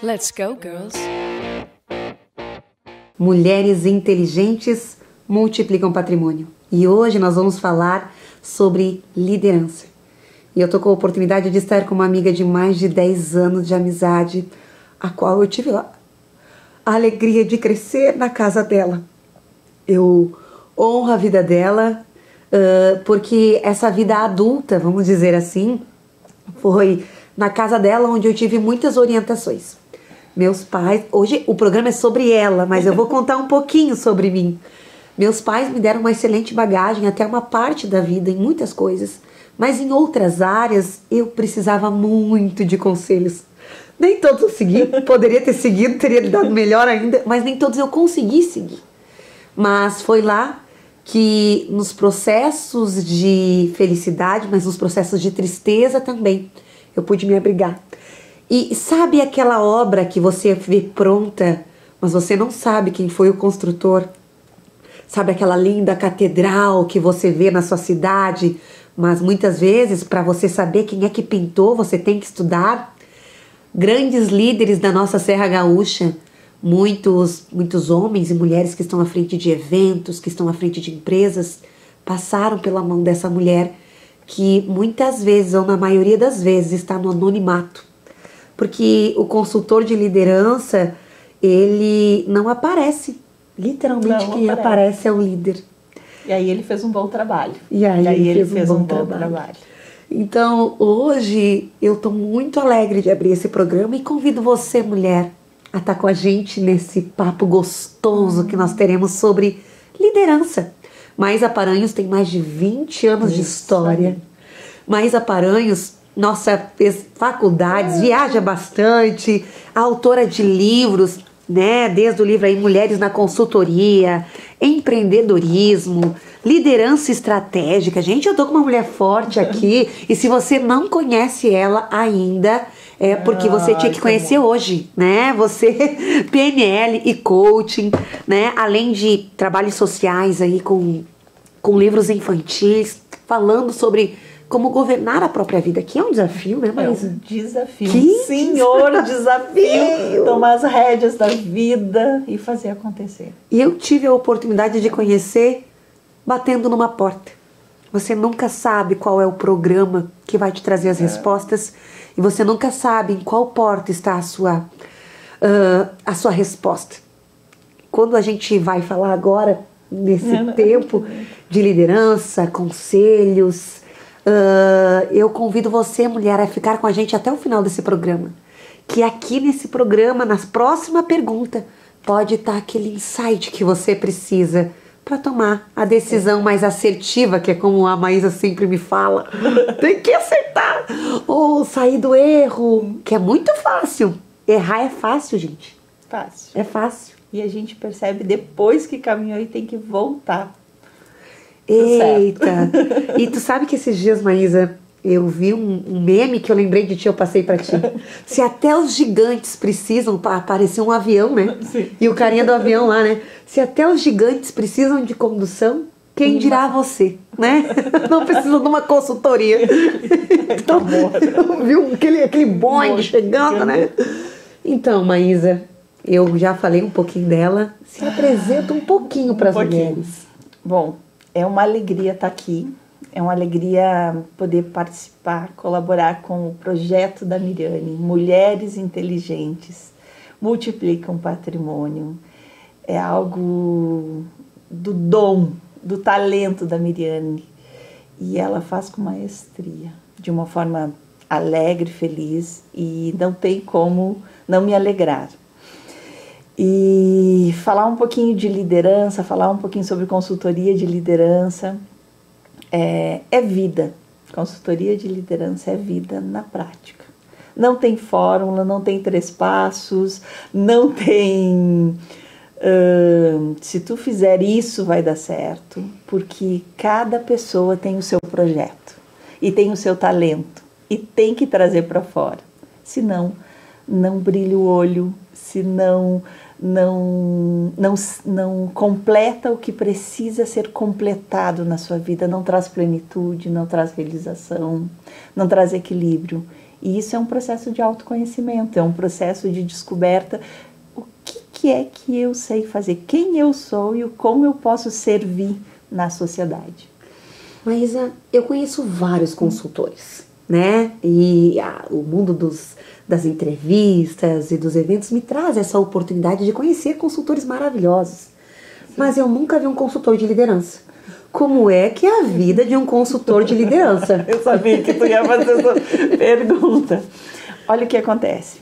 Let's go, girls. Mulheres inteligentes multiplicam patrimônio. E hoje nós vamos falar sobre liderança. E eu tô com a oportunidade de estar com uma amiga de mais de 10 anos de amizade, a qual eu tive a alegria de crescer na casa dela. Eu honro a vida dela, porque essa vida adulta, vamos dizer assim, foi na casa dela onde eu tive muitas orientações. Meus pais, hoje o programa é sobre ela, mas eu vou contar um pouquinho sobre mim. Meus pais me deram uma excelente bagagem até uma parte da vida em muitas coisas, mas em outras áreas eu precisava muito de conselhos. Nem todos eu segui, poderia ter seguido, teria dado melhor ainda, mas nem todos eu consegui seguir. Mas foi lá que nos processos de felicidade, mas nos processos de tristeza também, eu pude me abrigar. E sabe aquela obra que você vê pronta, mas você não sabe quem foi o construtor? Sabe aquela linda catedral que você vê na sua cidade, mas muitas vezes para você saber quem é que pintou, você tem que estudar? Grandes líderes da nossa Serra Gaúcha, muitos homens e mulheres que estão à frente de eventos, que estão à frente de empresas, passaram pela mão dessa mulher que muitas vezes, ou na maioria das vezes, está no anonimato. Porque o consultor de liderança, ele não aparece. Literalmente não quem aparece é o líder. E aí ele fez um bom trabalho. E aí ele fez um bom trabalho. Então, hoje eu estou muito alegre de abrir esse programa e convido você, mulher, a estar com a gente nesse papo gostoso que nós teremos sobre liderança. Maísa Paranhos tem mais de 20 anos de história. Maísa Paranhos, nossa, fez faculdades, viaja bastante, autora de livros, né? Desde o livro aí Mulheres na Consultoria, Empreendedorismo, Liderança Estratégica. Gente, eu tô com uma mulher forte aqui e se você não conhece ela ainda, é porque você tinha que conhecer hoje, né? Você, PNL e coaching, né? Além de trabalhos sociais aí com livros infantis, falando sobre como governar a própria vida, que é um desafio, né, Maísa? É um desafio. Senhor desafio. Tomar as rédeas da vida e fazer acontecer. E eu tive a oportunidade de conhecer batendo numa porta. Você nunca sabe qual é o programa que vai te trazer as respostas e você nunca sabe em qual porta está a sua resposta. Quando a gente vai falar agora, nesse tempo de liderança, conselhos, eu convido você, mulher, a ficar com a gente até o final desse programa. Que aqui nesse programa, nas próximas perguntas, pode estar aquele insight que você precisa para tomar a decisão mais assertiva, que é como a Maísa sempre me fala. Tem que acertar! Ou sair do erro, que é muito fácil. Errar é fácil, gente. Fácil. É fácil. E a gente percebe depois que caminhou e tem que voltar. Eita! E tu sabe que esses dias, Maísa, eu vi um meme que eu lembrei de ti, eu passei pra ti. Se até os gigantes precisam, aparecer um avião, né? Sim. E o carinha do avião lá, né? Se até os gigantes precisam de condução, quem dirá você, né? Não precisa de uma consultoria. Então, eu vi aquele Boeing chegando, né? Então, Maísa, eu já falei um pouquinho dela. Se apresenta um pouquinho para as mulheres. Bom, é uma alegria estar aqui, é uma alegria poder participar, colaborar com o projeto da Miriane. Mulheres inteligentes multiplicam patrimônio. É algo do dom, do talento da Miriane. E ela faz com maestria, de uma forma alegre, feliz, e não tem como não me alegrar. E falar um pouquinho de liderança, falar um pouquinho sobre consultoria de liderança, é vida. Consultoria de liderança é vida na prática. Não tem fórmula, não tem 3 passos, não tem... se tu fizer isso vai dar certo, porque cada pessoa tem o seu projeto e tem o seu talento e tem que trazer para fora. Senão, não brilha o olho, senão... Não completa o que precisa ser completado na sua vida, não traz plenitude, não traz realização, não traz equilíbrio. E isso é um processo de autoconhecimento, é um processo de descoberta. O que é que eu sei fazer? Quem eu sou e como eu posso servir na sociedade? Maísa, eu conheço vários consultores, né? E o mundo das entrevistas e dos eventos me traz essa oportunidade de conhecer consultores maravilhosos. Mas eu nunca vi um consultor de liderança. Como é que é a vida de um consultor de liderança? Eu sabia que tu ia fazer essa pergunta. Olha o que acontece.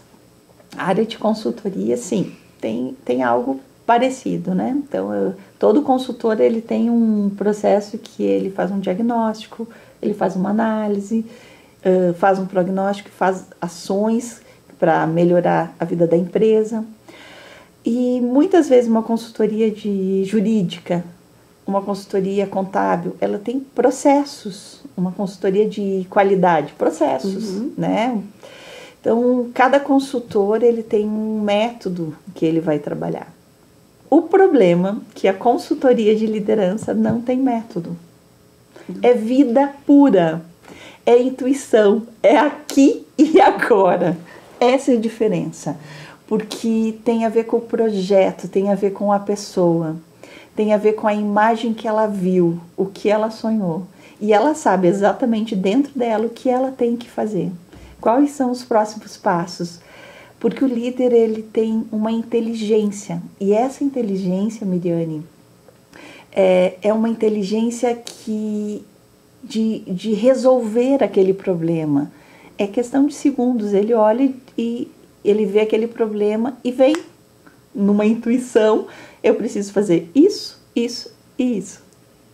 A área de consultoria, sim, tem algo parecido, né? Então, todo consultor, ele tem um processo que ele faz um diagnóstico, ele faz uma análise, faz um prognóstico, faz ações para melhorar a vida da empresa. E muitas vezes uma consultoria jurídica, uma consultoria contábil, ela tem processos, uma consultoria de qualidade, processos, né? Então, cada consultor, ele tem um método que ele vai trabalhar. O problema é que a consultoria de liderança não tem método. É vida pura, é intuição, é aqui e agora. Essa é a diferença, porque tem a ver com o projeto, tem a ver com a pessoa, tem a ver com a imagem que ela viu, o que ela sonhou. E ela sabe exatamente dentro dela o que ela tem que fazer. Quais são os próximos passos? Porque o líder, ele tem uma inteligência. E essa inteligência, Miriane, é uma inteligência de resolver aquele problema. É questão de segundos. Ele olha e ele vê aquele problema e vem numa intuição. Eu preciso fazer isso, isso e isso.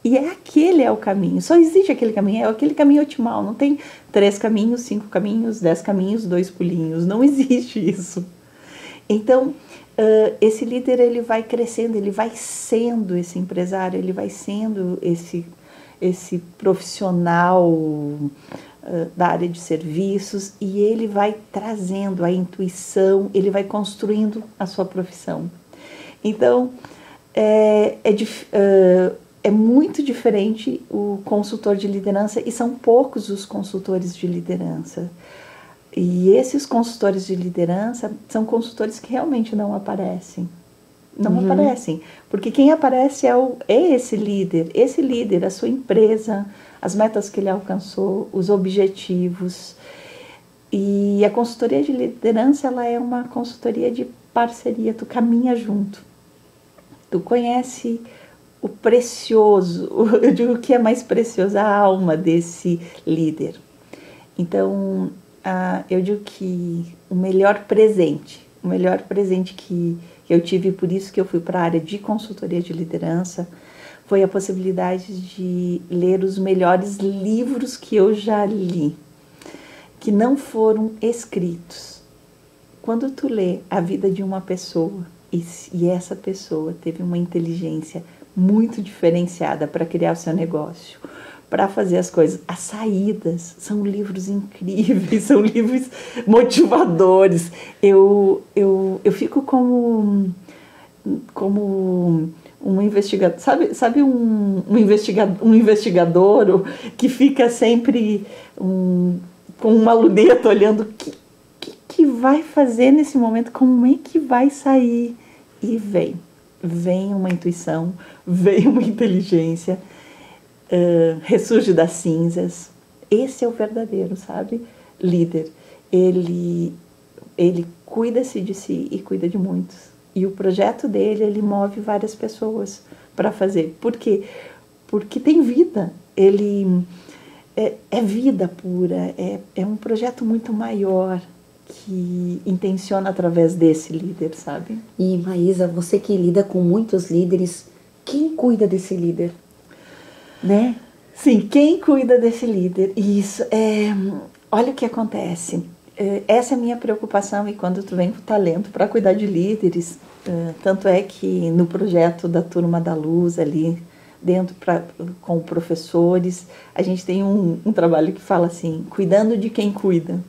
E aquele é o caminho, só existe aquele caminho, é aquele caminho otimal, não tem 3 caminhos, 5 caminhos, 10 caminhos, 2 pulinhos, não existe isso. Então, esse líder, ele vai crescendo, ele vai sendo esse empresário, ele vai sendo esse profissional da área de serviços, e ele vai trazendo a intuição, ele vai construindo a sua profissão. Então, é muito diferente o consultor de liderança, e são poucos os consultores de liderança. E esses consultores de liderança são consultores que realmente não aparecem. Não aparecem. Porque quem aparece é esse líder, a sua empresa, as metas que ele alcançou, os objetivos. E a consultoria de liderança, ela é uma consultoria de parceria, tu caminha junto. Tu conhece o precioso, eu digo que é mais precioso, a alma desse líder. Então, eu digo que o melhor presente que eu tive, por isso que eu fui para a área de consultoria de liderança, foi a possibilidade de ler os melhores livros que eu já li, que não foram escritos. Quando tu lê a vida de uma pessoa, e essa pessoa teve uma inteligência muito diferenciada para criar o seu negócio, para fazer as coisas. As saídas são livros incríveis, são livros motivadores. Eu fico como um investigador, sabe um investigador que fica sempre com uma luneta olhando o que vai fazer nesse momento, como é que vai sair, e vem uma intuição, vem uma inteligência, ressurge das cinzas. Esse é o verdadeiro, sabe? Líder. Ele cuida-se de si e cuida de muitos. E o projeto dele, ele move várias pessoas para fazer. Por quê? Porque tem vida. Ele é vida pura, é um projeto muito maior que intenciona através desse líder, sabe? E Maísa, você que lida com muitos líderes, quem cuida desse líder? Né? Sim, quem cuida desse líder? Isso, olha o que acontece. Essa é a minha preocupação, e quando tu vem com talento para cuidar de líderes, tanto é que no projeto da Turma da Luz ali, dentro com professores, a gente tem um trabalho que fala assim, cuidando de quem cuida.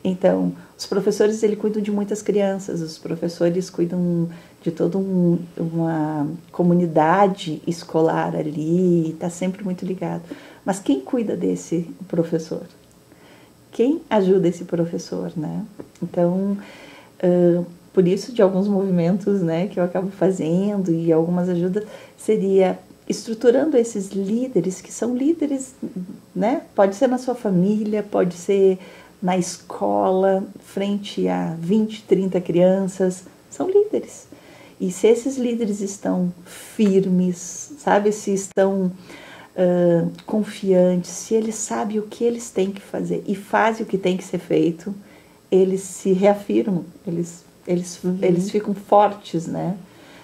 Então, os professores, eles cuidam de muitas crianças, os professores cuidam de toda uma comunidade escolar ali, está sempre muito ligado. Mas quem cuida desse professor? quem ajuda esse professor, né? Então, por isso de alguns movimentos, né, que eu acabo fazendo e algumas ajudas, seria estruturando esses líderes, que são líderes, né? Pode ser na sua família, pode ser na escola, frente a 20, 30 crianças, são líderes. E se esses líderes estão firmes, sabe, se estão confiantes, se eles sabem o que eles têm que fazer e fazem o que tem que ser feito, eles se reafirmam, eles ficam fortes, né?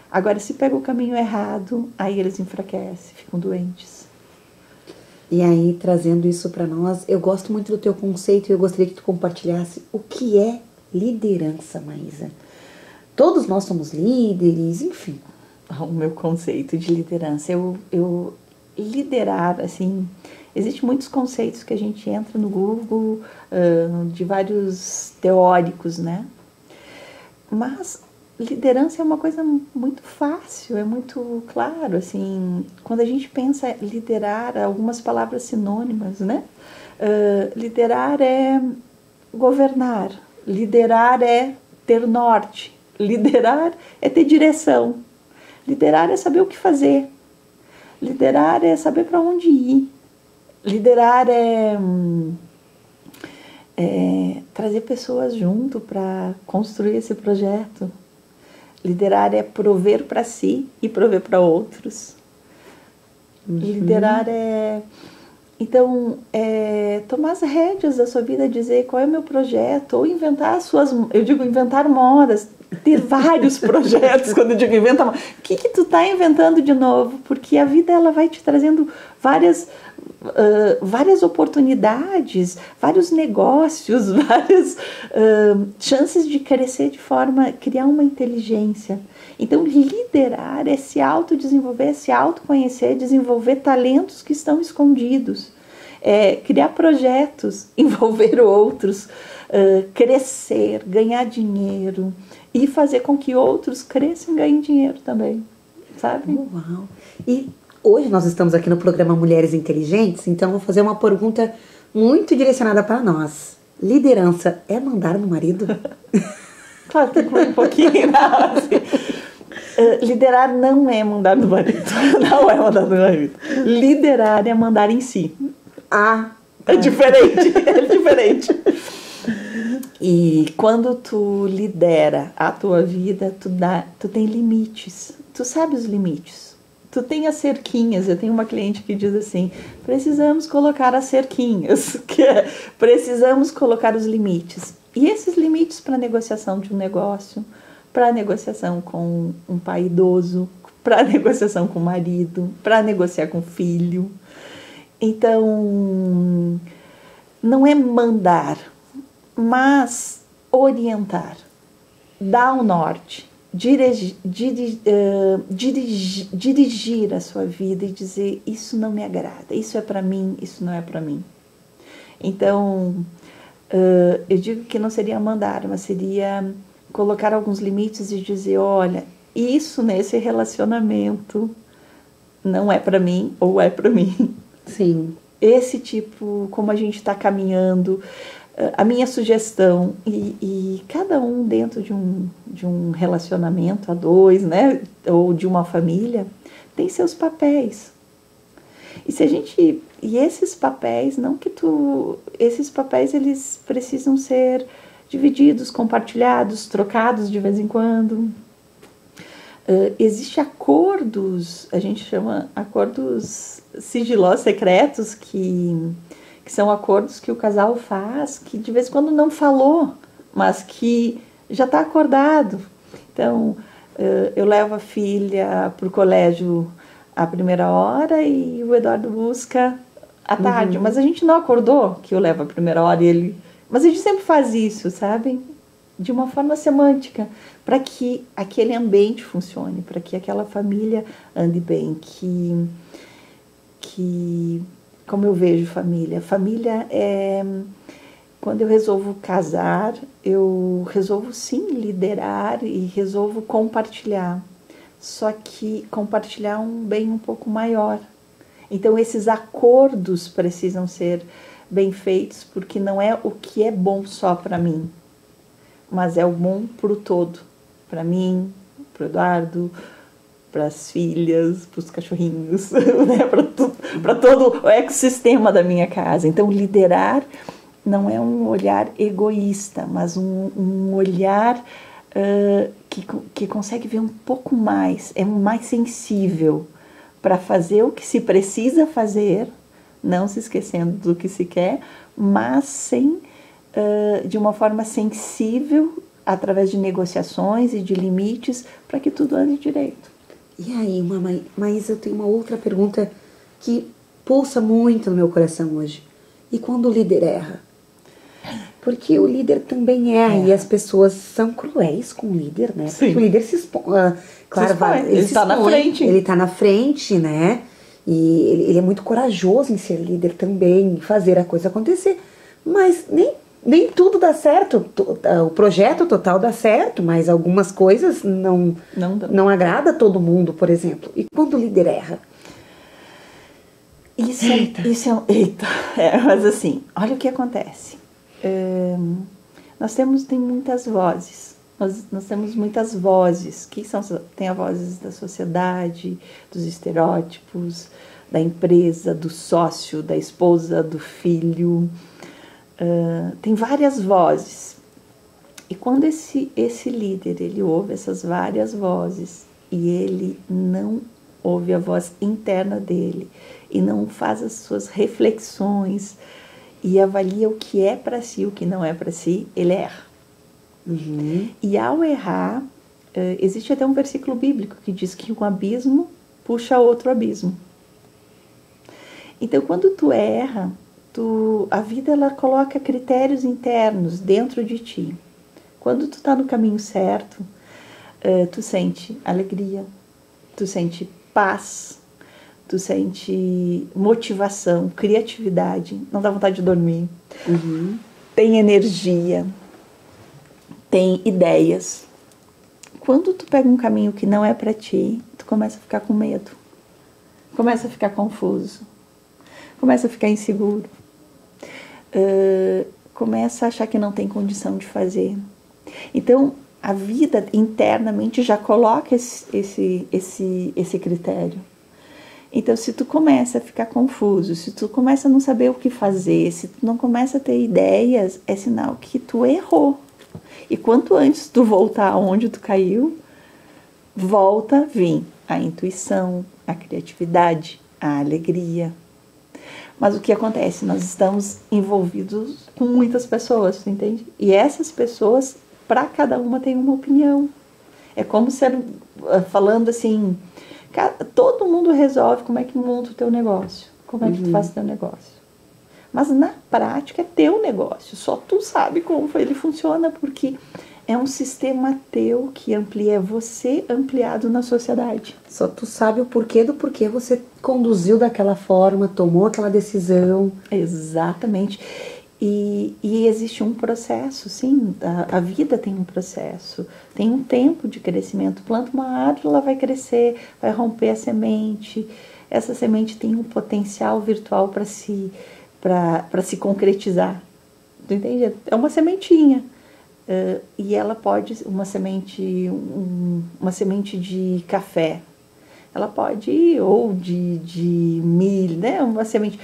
Agora, se pega o caminho errado, aí eles enfraquecem, ficam doentes. E aí, trazendo isso para nós, eu gosto muito do teu conceito e eu gostaria que tu compartilhasse o que é liderança, Maísa. Todos nós somos líderes, enfim. O meu conceito de liderança, eu liderar, assim, existem muitos conceitos que a gente entra no Google, de vários teóricos, né? Mas liderança é uma coisa muito fácil, é muito claro, assim, quando a gente pensa liderar, algumas palavras sinônimas, né? Liderar é governar, liderar é ter norte, liderar é ter direção, liderar é saber o que fazer, liderar é saber para onde ir, liderar é trazer pessoas junto para construir esse projeto. Liderar é prover para si e prover para outros. Liderar é... Então, tomar as rédeas da sua vida, dizer qual é o meu projeto, ou inventar eu digo inventar modas, ter vários projetos. Quando eu digo inventa, o que tu está inventando de novo? Porque a vida ela vai te trazendo várias oportunidades, vários negócios, várias chances de crescer criar uma inteligência. Então, liderar é se autodesenvolver, é se autoconhecer, desenvolver talentos que estão escondidos, criar projetos, envolver outros, crescer, ganhar dinheiro e fazer com que outros cresçam e ganhem dinheiro também, sabe? Uau! E hoje nós estamos aqui no programa Mulheres Inteligentes, então vou fazer uma pergunta muito direcionada para nós. Liderança é mandar no marido? Claro, tem que um pouquinho, não, assim. Liderar não é mandar no marido. Não é mandar no marido. Liderar é mandar em si. É diferente. É diferente. E quando tu lidera a tua vida, tu tem limites. Tu sabe os limites. Tu tem as cerquinhas. Eu tenho uma cliente que diz assim: precisamos colocar as cerquinhas, precisamos colocar os limites. E esses limites para a negociação de um negócio, para a negociação com um pai idoso, para a negociação com o marido, para negociar com o filho. Então, não é mandar, mas orientar, dar o norte, dirigir a sua vida e dizer: isso não me agrada, isso é para mim, isso não é para mim. Então, eu digo que não seria mandar, mas seria colocar alguns limites e dizer: olha, isso nesse relacionamento não é para mim ou é para mim. Sim. Esse tipo, como a gente está caminhando, a minha sugestão, e cada um dentro de um relacionamento a dois, né, ou de uma família, tem seus papéis. E esses papéis, esses papéis eles precisam ser divididos, compartilhados, trocados de vez em quando. Existem acordos, a gente chama acordos sigilosos, secretos, que são acordos que o casal faz, que de vez em quando não falou, mas que já está acordado. Então, eu levo a filha para o colégio à primeira hora e o Eduardo busca à tarde. Mas a gente não acordou que eu levo à primeira hora e ele... Mas a gente sempre faz isso, sabe? De uma forma semântica, para que aquele ambiente funcione, para que aquela família ande bem, como eu vejo família. Família é... Quando eu resolvo casar, eu resolvo sim liderar e resolvo compartilhar. Só que compartilhar um bem um pouco maior. Então, esses acordos precisam ser bem feitos, porque não é o que é bom só para mim, mas é o bom para o todo, para mim, para o Eduardo, para as filhas, para os cachorrinhos, né? Para todo o ecossistema da minha casa. Então, liderar não é um olhar egoísta, mas um olhar que consegue ver um pouco mais, é mais sensível para fazer o que se precisa fazer, não se esquecendo do que se quer, mas de uma forma sensível, através de negociações e de limites, para que tudo ande direito. E aí, mamãe, mas eu tenho uma outra pergunta que pulsa muito no meu coração hoje. E quando o líder erra? Porque o líder também erra e as pessoas são cruéis com o líder, né? Sim. Porque o líder se expõe. Claro, ele está na frente. Ele está na frente, né? E ele é muito corajoso em ser líder também, em fazer a coisa acontecer. Mas nem tudo dá certo. O projeto total dá certo, mas algumas coisas não agrada a todo mundo, por exemplo. E quando o líder erra? Mas assim, olha o que acontece. Nós temos muitas vozes. Nós temos muitas vozes. Tem as vozes da sociedade, dos estereótipos, da empresa, do sócio, da esposa, do filho. Tem várias vozes. E quando esse líder ele ouve essas várias vozes e ele não ouve a voz interna dele e não faz as suas reflexões e avalia o que é para si, o que não é para si, ele erra. Uhum. E ao errar, existe até um versículo bíblico que diz que um abismo puxa outro abismo. Então, quando tu erra, a vida ela coloca critérios internos dentro de ti. Quando tu está no caminho certo, tu sente alegria, tu sente paz, tu sente motivação, criatividade, não dá vontade de dormir, tem energia, tem ideias. Quando tu pega um caminho que não é para ti, tu começa a ficar com medo, começa a ficar confuso, começa a ficar inseguro, começa a achar que não tem condição de fazer. Então, a vida internamente já coloca esse critério. Então, se tu começa a ficar confuso, se tu começa a não saber o que fazer, se tu não começa a ter ideias, é sinal que tu errou. E quanto antes tu voltar aonde tu caiu, volta a vir a intuição, a criatividade, a alegria. Mas o que acontece? Nós estamos envolvidos com muitas pessoas, tu entende? E essas pessoas, para cada uma, tem uma opinião. É como se, falando assim, todo mundo resolve como é que monta o teu negócio, como é que tu faz o teu negócio. Mas na prática é teu negócio, só tu sabe como ele funciona, porque é um sistema teu que é você ampliado na sociedade. Só tu sabe o porquê do porquê você conduziu daquela forma, tomou aquela decisão. Exatamente. E existe um processo, sim, a vida tem um processo, tem um tempo de crescimento. Planta uma árvore, ela vai crescer, vai romper a semente. Essa semente tem um potencial virtual para se concretizar. Tu entende? É uma sementinha. E ela pode, uma semente de café, ela pode ir, ou de milho, né? É uma semente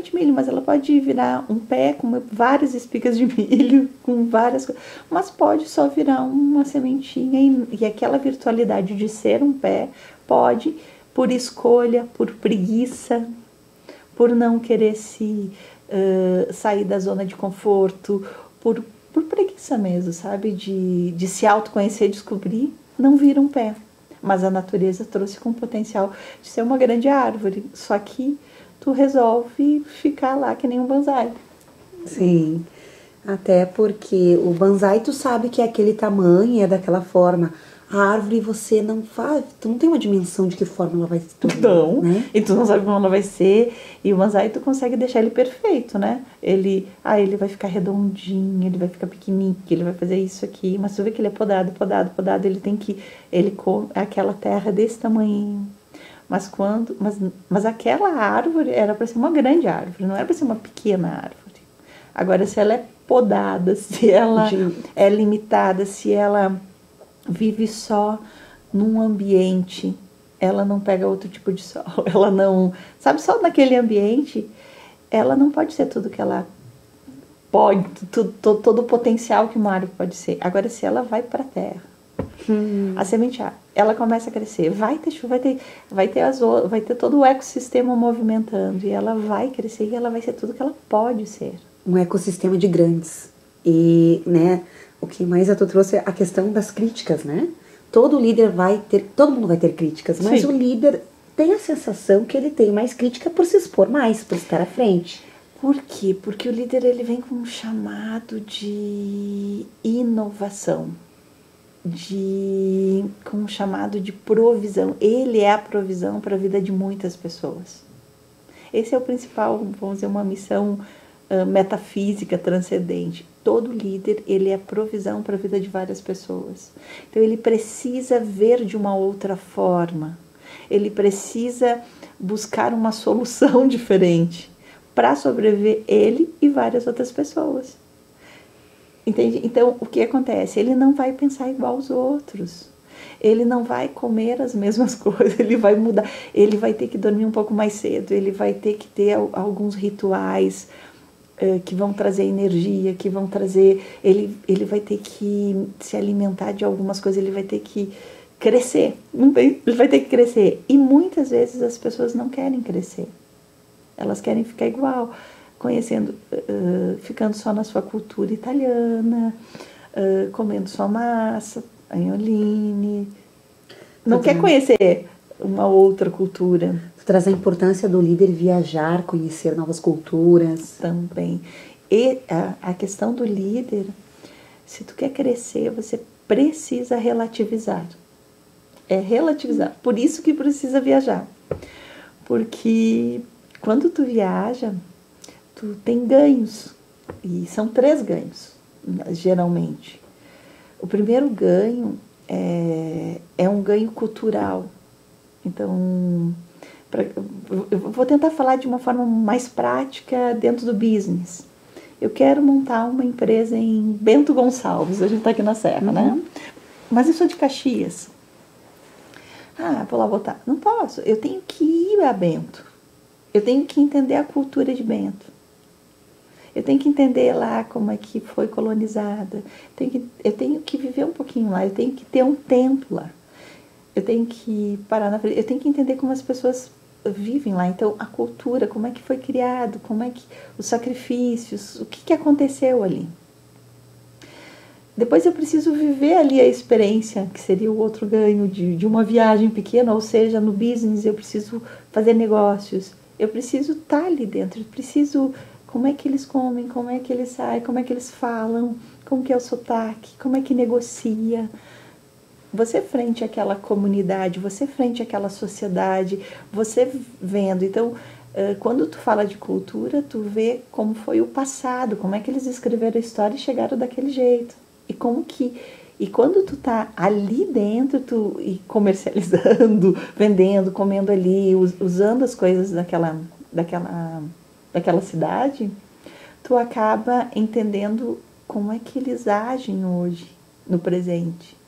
de milho, mas ela pode virar um pé com várias espigas de milho, com várias coisas, mas pode só virar uma sementinha, e aquela virtualidade de ser um pé pode, por escolha, por preguiça, por não querer sair da zona de conforto, por preguiça mesmo, sabe? De se autoconhecer, descobrir, não vira um pé. Mas a natureza trouxe com o potencial de ser uma grande árvore. Só que tu resolve ficar lá que nem um bonsai. Sim, até porque o bonsai tu sabe que é aquele tamanho, é daquela forma. A árvore você não faz, tu não tem uma dimensão de que forma ela vai se tornar. Não, né? E tu não sabe como ela vai ser. E o bonsai tu consegue deixar ele perfeito, né? Ele vai ficar redondinho, ele vai ficar pequenininho, ele vai fazer isso aqui. Mas tu vê que ele é podado, ele tem que... aquela terra desse tamanho. mas aquela árvore era para ser uma grande árvore, não era para ser uma pequena árvore. Agora, se ela é podada, se ela é limitada, se ela vive só num ambiente, ela não pega outro tipo de sol, ela não, sabe, só naquele ambiente, ela não pode ser tudo que ela pode, todo o potencial que uma árvore pode ser. Agora, se ela vai para a terra, a sementear, ela começa a crescer, vai ter chuva, vai ter todo o ecossistema movimentando, e ela vai crescer e ela vai ser tudo que ela pode ser. Um ecossistema de grandes. E, né, o que mais tu trouxe é a questão das críticas, né? Todo líder todo mundo vai ter críticas, mas Sim. O líder tem a sensação que ele tem mais crítica por se expor mais, por estar à frente. Por quê? Porque o líder ele vem com um chamado de inovação, com um chamado de provisão. Ele é a provisão para a vida de muitas pessoas. Esse é o principal, vamos dizer, uma missão metafísica transcendente. Todo líder, ele é provisão para a vida de várias pessoas. Então, ele precisa ver de uma outra forma. Ele precisa buscar uma solução diferente para sobreviver ele e várias outras pessoas. Entende? Então, o que acontece? Ele não vai pensar igual aos outros. Ele não vai comer as mesmas coisas, ele vai mudar. Ele vai ter que dormir um pouco mais cedo, ele vai ter que ter alguns rituais que vão trazer energia, que vão trazer... Ele vai ter que se alimentar de algumas coisas, ele vai ter que crescer. Ele vai ter que crescer. E muitas vezes as pessoas não querem crescer. Elas querem ficar igual, conhecendo, ficando só na sua cultura italiana, comendo só massa, anholine. Não quer conhecer uma outra cultura. Tu traz a importância do líder viajar, conhecer novas culturas. Também. E a questão do líder, se tu quer crescer, você precisa relativizar. É relativizar. Por isso que precisa viajar. Porque quando tu viaja, tu tem ganhos. E são 3 ganhos, geralmente. O primeiro ganho é um ganho cultural. Então, eu vou tentar falar de uma forma mais prática dentro do business. Eu quero montar uma empresa em Bento Gonçalves, a gente está aqui na Serra, né? Mas eu sou de Caxias. Vou lá votar. Não posso, eu tenho que ir a Bento. Eu tenho que entender a cultura de Bento. Eu tenho que entender lá como é que foi colonizada. Eu tenho que viver um pouquinho lá. Eu tenho que ter um tempo lá. Eu tenho que parar na frente. Eu tenho que entender como as pessoas vivem lá. Então, a cultura, como é que foi criado, como é que os sacrifícios, o que aconteceu ali. Depois eu preciso viver ali a experiência, que seria o outro ganho de uma viagem pequena, ou seja, no business eu preciso fazer negócios. Eu preciso estar ali dentro, eu preciso... Como é que eles comem, como é que eles saem, como é que eles falam, como que é o sotaque, como é que negocia. Você frente àquela comunidade, você frente àquela sociedade, você vendo. Então, quando tu fala de cultura, tu vê como foi o passado, como é que eles escreveram a história e chegaram daquele jeito. E quando tu tá ali dentro, e comercializando, vendendo, comendo ali, usando as coisas daquela cidade, tu acaba entendendo como é que eles agem hoje, no presente.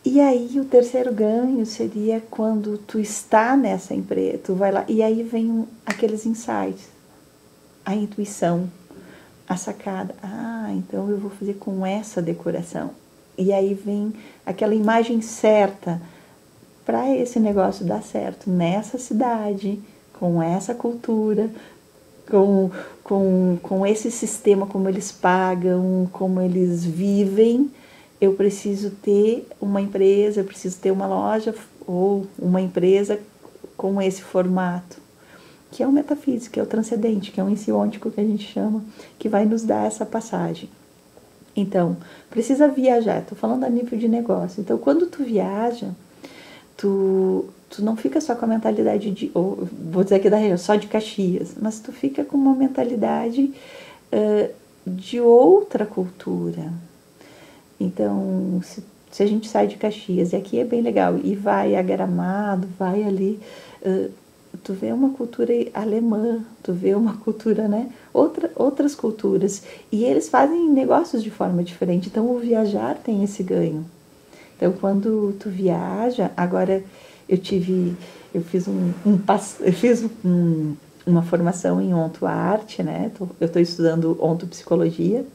E aí o terceiro ganho seria quando tu está nessa empresa, tu vai lá, e aí vem aqueles insights, a intuição, a sacada. Então eu vou fazer com essa decoração. E aí vem aquela imagem certa para esse negócio dar certo nessa cidade, com essa cultura, com esse sistema, como eles pagam, como eles vivem. Eu preciso ter uma empresa, eu preciso ter uma loja ou uma empresa com esse formato, que é o metafísico, que é o transcendente, que é o insiôntico que a gente chama, que vai nos dar essa passagem. Então, precisa viajar, estou falando a nível de negócio. Então, quando tu viaja, tu não fica só com a mentalidade vou dizer aqui da região, só de Caxias, mas tu fica com uma mentalidade de outra cultura. Então, se a gente sai de Caxias, e aqui é bem legal, e vai a Gramado, vai ali, tu vê uma cultura alemã, tu vê uma cultura, né? Outras culturas. E eles fazem negócios de forma diferente. Então, o viajar tem esse ganho. Então, quando tu viaja, agora eu fiz uma formação em ontoarte, né? Eu estou estudando ontopsicologia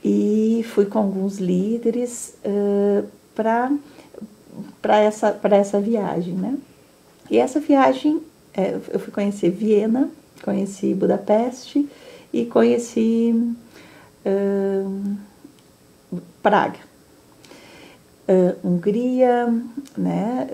e fui com alguns líderes para essa viagem, né? E essa viagem, eu fui conhecer Viena, conheci Budapeste e conheci Praga. Hungria, né?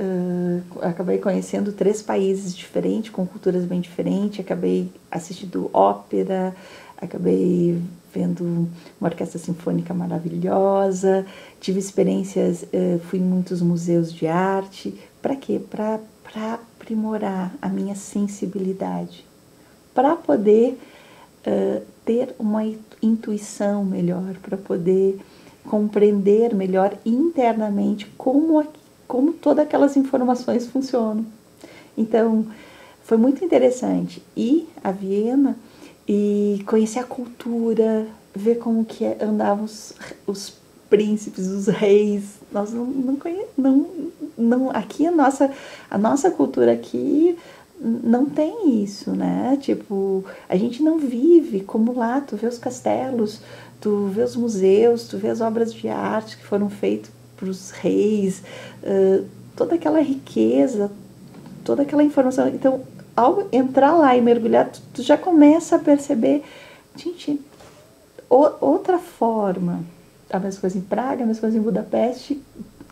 Acabei conhecendo 3 países diferentes, com culturas bem diferentes, acabei assistindo ópera, acabei vendo uma orquestra sinfônica maravilhosa, tive experiências, fui em muitos museus de arte. Para quê? Para aprimorar a minha sensibilidade, para poder ter uma intuição melhor, para poder compreender melhor internamente como todas aquelas informações funcionam. Então, foi muito interessante ir a Viena e conhecer a cultura, ver como que andavam os príncipes, os reis. Nós não aqui a nossa cultura aqui não tem isso, né? Tipo, a gente não vive como lá. Tu vê os castelos, tu vê os museus, tu vê as obras de arte que foram feitas para os reis, toda aquela riqueza, toda aquela informação. Então, ao entrar lá e mergulhar, tu já começa a perceber, gente, outra forma. A mesma coisa em Praga, a mesma coisa em Budapeste,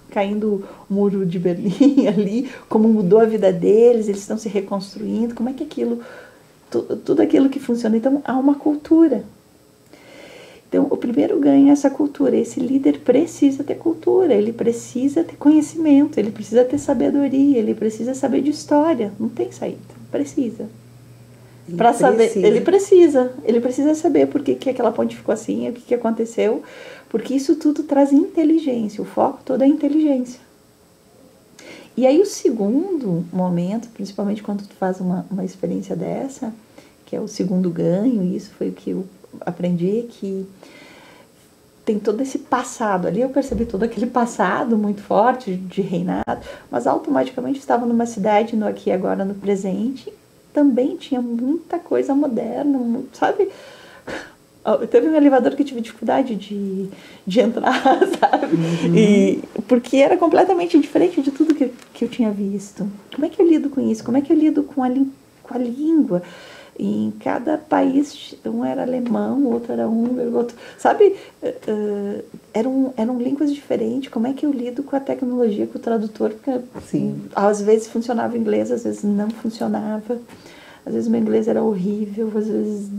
caindo o muro de Berlim ali, como mudou a vida deles, eles estão se reconstruindo, como é que tudo aquilo que funciona. Então, há uma cultura. Então, o primeiro ganho é essa cultura. Esse líder precisa ter cultura, ele precisa ter conhecimento, ele precisa ter sabedoria, ele precisa saber de história. Não tem saída, precisa. Para saber, ele precisa saber por que aquela ponte ficou assim, o que aconteceu, porque isso tudo traz inteligência, o foco todo é inteligência. E aí o segundo momento, principalmente quando tu faz uma experiência dessa, que é o segundo ganho, e isso foi o que eu aprendi, que tem todo esse passado, ali eu percebi todo aquele passado muito forte de reinado, mas automaticamente estava numa cidade, no aqui e agora, no presente, também tinha muita coisa moderna, sabe? Teve um elevador que eu tive dificuldade de entrar, sabe? E, porque era completamente diferente de tudo que eu tinha visto. Como é que eu lido com isso? Como é que eu lido com a língua? Em cada país, um era alemão, o outro era húngaro, o outro... Sabe? Eram línguas diferentes. Como é que eu lido com a tecnologia, com o tradutor? Porque às vezes funcionava em inglês, às vezes não funcionava. Às vezes o meu inglês era horrível, às vezes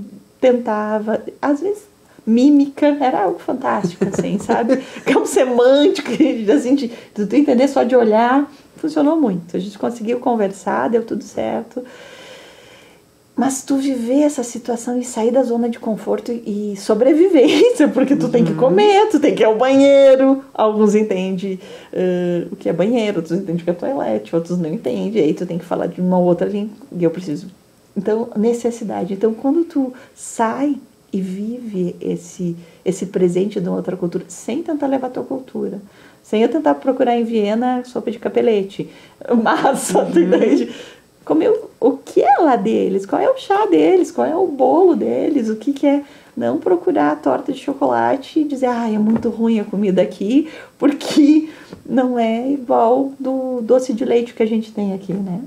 tentava, às vezes mímica era algo fantástico, assim, sabe? É um semântico, assim, de tu entender só de olhar, funcionou muito. A gente conseguiu conversar, deu tudo certo. Mas tu viver essa situação e sair da zona de conforto e sobrevivência, porque tu tem que comer, tu tem que ir ao banheiro. Alguns entendem o que é banheiro, outros entendem o que é toalete, outros não entendem. Aí tu tem que falar de uma outra língua e eu preciso. Então, necessidade. Então, quando tu sai e vive esse presente de uma outra cultura, sem tentar levar a tua cultura, sem eu tentar procurar em Viena sopa de capelete, massa, tu entende? Comer o que é lá deles, qual é o chá deles, qual é o bolo deles, o que é. Não procurar a torta de chocolate e dizer, é muito ruim a comida aqui, porque não é igual do doce de leite que a gente tem aqui, né?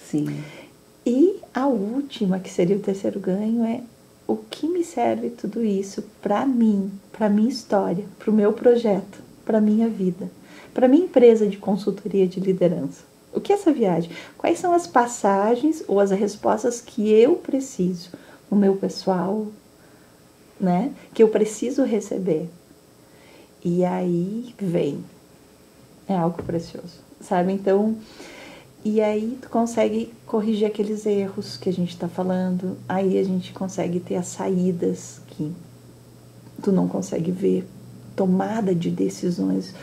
Sim. E a última, que seria o terceiro ganho, é o que me serve tudo isso para mim, para minha história, para o meu projeto, para minha vida, para minha empresa de consultoria de liderança. O que é essa viagem? Quais são as passagens ou as respostas que eu preciso no meu pessoal, né? Que eu preciso receber. E aí vem. É algo precioso, sabe? Então, e aí tu consegue corrigir aqueles erros que a gente está falando. Aí a gente consegue ter as saídas que tu não consegue ver. Tomada de decisões.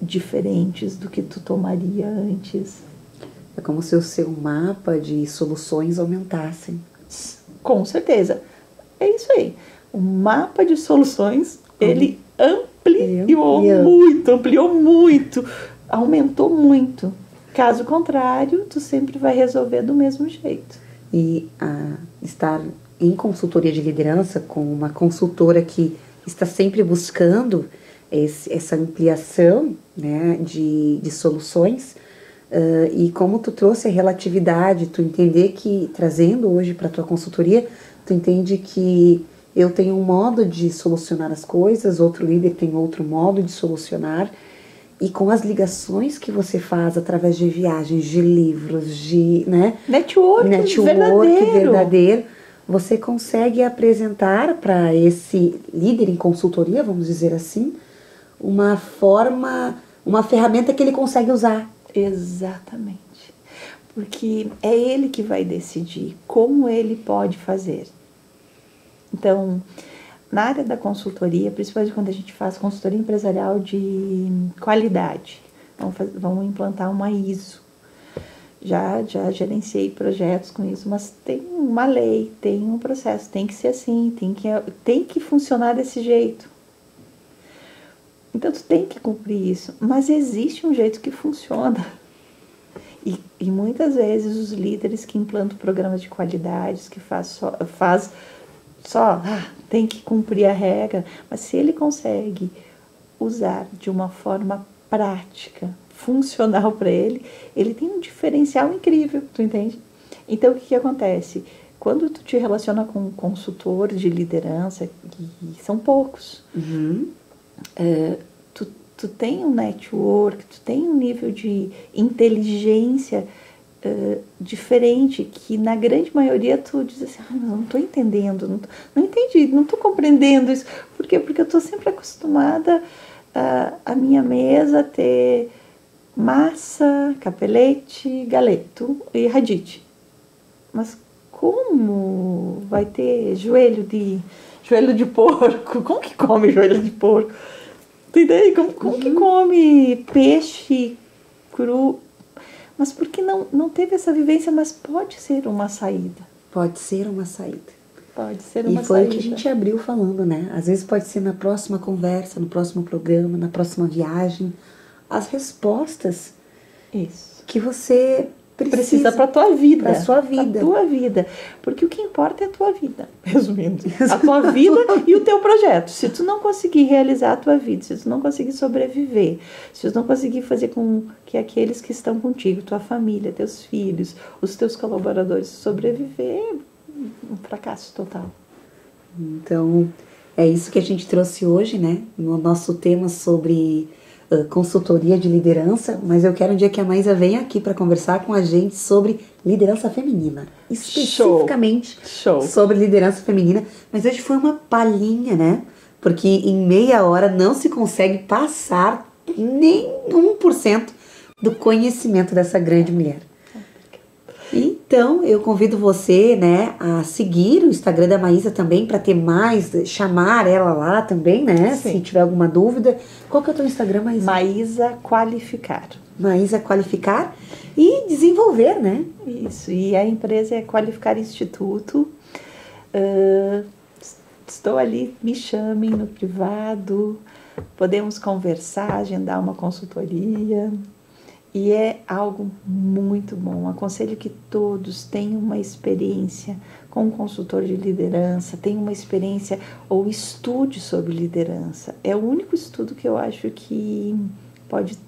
diferentes do que tu tomaria antes. É como se o seu mapa de soluções aumentasse. Com certeza. É isso aí. O mapa de soluções, ele ampliou muito, aumentou muito. Caso contrário, tu sempre vai resolver do mesmo jeito. E estar em consultoria de liderança com uma consultora que está sempre buscando essa ampliação, né, de soluções, e como tu trouxe a relatividade, tu entender que, trazendo hoje para a tua consultoria, tu entende que eu tenho um modo de solucionar as coisas, outro líder tem outro modo de solucionar, e com as ligações que você faz através de viagens, de livros, de, né, network verdadeiro, você consegue apresentar para esse líder em consultoria, vamos dizer assim, uma ferramenta que ele consegue usar. Exatamente. Porque é ele que vai decidir como ele pode fazer. Então, na área da consultoria, principalmente quando a gente faz consultoria empresarial de qualidade, vamos implantar uma ISO. Já gerenciei projetos com isso, mas tem uma lei, tem um processo, tem que ser assim, tem que funcionar desse jeito. Então, tu tem que cumprir isso, mas existe um jeito que funciona. E muitas vezes os líderes que implantam programas de qualidade, que tem que cumprir a regra, mas se ele consegue usar de uma forma prática, funcional para ele, ele tem um diferencial incrível, tu entende? Então, o que acontece? Quando tu te relaciona com um consultor de liderança, e são poucos, tu tem um network, tu tem um nível de inteligência diferente, que na grande maioria tu diz assim, não estou entendendo, não entendi, não estou compreendendo isso. Por quê? Porque eu estou sempre acostumada a minha mesa ter massa, capelete, galeto e radite. Mas como vai ter joelho de porco? Como que come joelho de porco? Tu entende? Como que come peixe cru? Mas porque não teve essa vivência, mas pode ser uma saída. Pode ser uma saída. Pode ser uma saída. E foi o que a gente abriu falando, né? Às vezes pode ser na próxima conversa, no próximo programa, na próxima viagem. As respostas que você precisa para a tua vida. Para a sua vida. Para a tua vida. Porque o que importa é a tua vida. Resumindo. A tua vida e o teu projeto. Se tu não conseguir realizar a tua vida, se tu não conseguir sobreviver, se tu não conseguir fazer com que aqueles que estão contigo, tua família, teus filhos, os teus colaboradores sobreviver, um fracasso total. Então, é isso que a gente trouxe hoje, né? No nosso tema sobre consultoria de liderança, mas eu quero um dia que a Maísa venha aqui para conversar com a gente sobre liderança feminina, especificamente sobre liderança feminina, mas hoje foi uma palhinha, né? Porque em meia hora não se consegue passar nem 1% do conhecimento dessa grande mulher. Então, eu convido você, né, a seguir o Instagram da Maísa também, para ter mais, chamar ela lá também, né, Sim. Se tiver alguma dúvida. Qual que é o teu Instagram, Maísa? Maísa Qualificar. Maísa Qualificar e desenvolver, né? Isso, e a empresa é Qualificar Instituto. Estou ali, me chamem no privado, podemos conversar, agendar uma consultoria. E é algo muito bom. Aconselho que todos tenham uma experiência com um consultor de liderança, tenham uma experiência ou estude sobre liderança. É o único estudo que eu acho que pode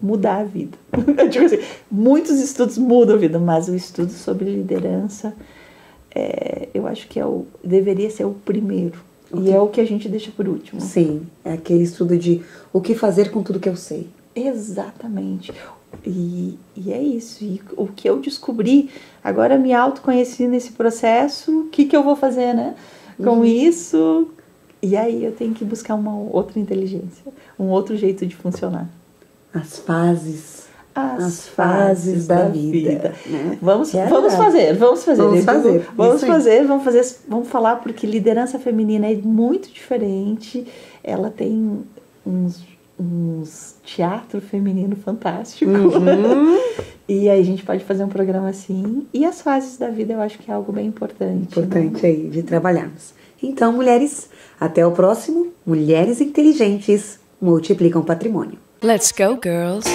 mudar a vida. Eu digo assim, muitos estudos mudam a vida, mas o estudo sobre liderança, eu acho que deveria ser o primeiro. E é o que a gente deixa por último. Sim, é aquele estudo de o que fazer com tudo que eu sei. Exatamente. E é isso. E o que eu descobri, agora me autoconheci nesse processo, o que eu vou fazer, né? Com isso. E aí eu tenho que buscar uma outra inteligência, um outro jeito de funcionar. As fases da vida. Né? Vamos falar, porque liderança feminina é muito diferente. Ela tem uns teatro feminino fantástico. E aí a gente pode fazer um programa assim. E as fases da vida eu acho que é algo bem importante. Importante, né? Aí de trabalharmos. Então, mulheres, até o próximo. Mulheres inteligentes multiplicam patrimônio. Let's go, girls.